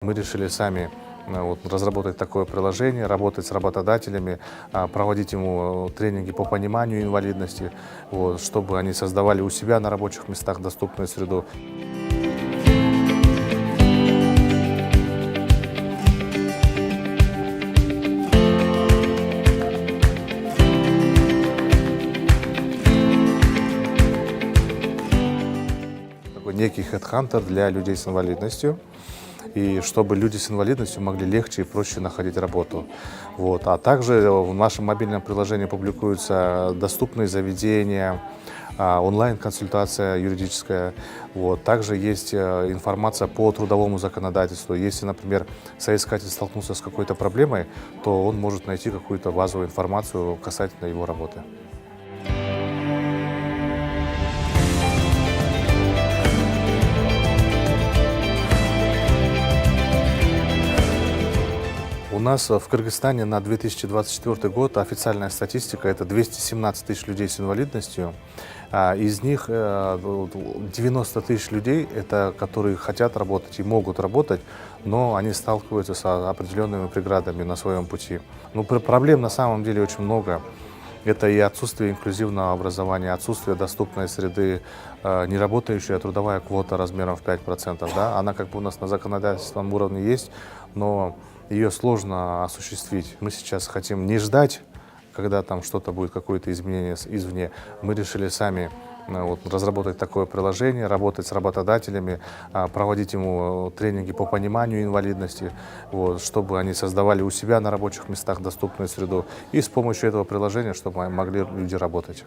Мы решили сами разработать такое приложение, работать с работодателями, проводить ему тренинги по пониманию инвалидности, чтобы они создавали у себя на рабочих местах доступную среду. Такой некий HeadHunter для людей с инвалидностью. И чтобы люди с инвалидностью могли легче и проще находить работу. А также в нашем мобильном приложении публикуются доступные заведения, онлайн-консультация юридическая. Также есть информация по трудовому законодательству. Если, например, соискатель столкнулся с какой-то проблемой, то он может найти какую-то базовую информацию касательно его работы. У нас в Кыргызстане на 2024 год официальная статистика – это 217 тысяч людей с инвалидностью. Из них 90 тысяч людей, это которые хотят работать и могут работать, но они сталкиваются с определенными преградами на своем пути. Проблем на самом деле очень много. Это и отсутствие инклюзивного образования, отсутствие доступной среды, неработающая трудовая квота размером в 5%. Да? Она как бы у нас на законодательственном уровне есть, но ее сложно осуществить. Мы сейчас хотим не ждать, когда там что-то будет, какое-то изменение извне. Мы решили сами разработать такое приложение, работать с работодателями, проводить ему тренинги по пониманию инвалидности, чтобы они создавали у себя на рабочих местах доступную среду. И с помощью этого приложения, чтобы могли люди работать.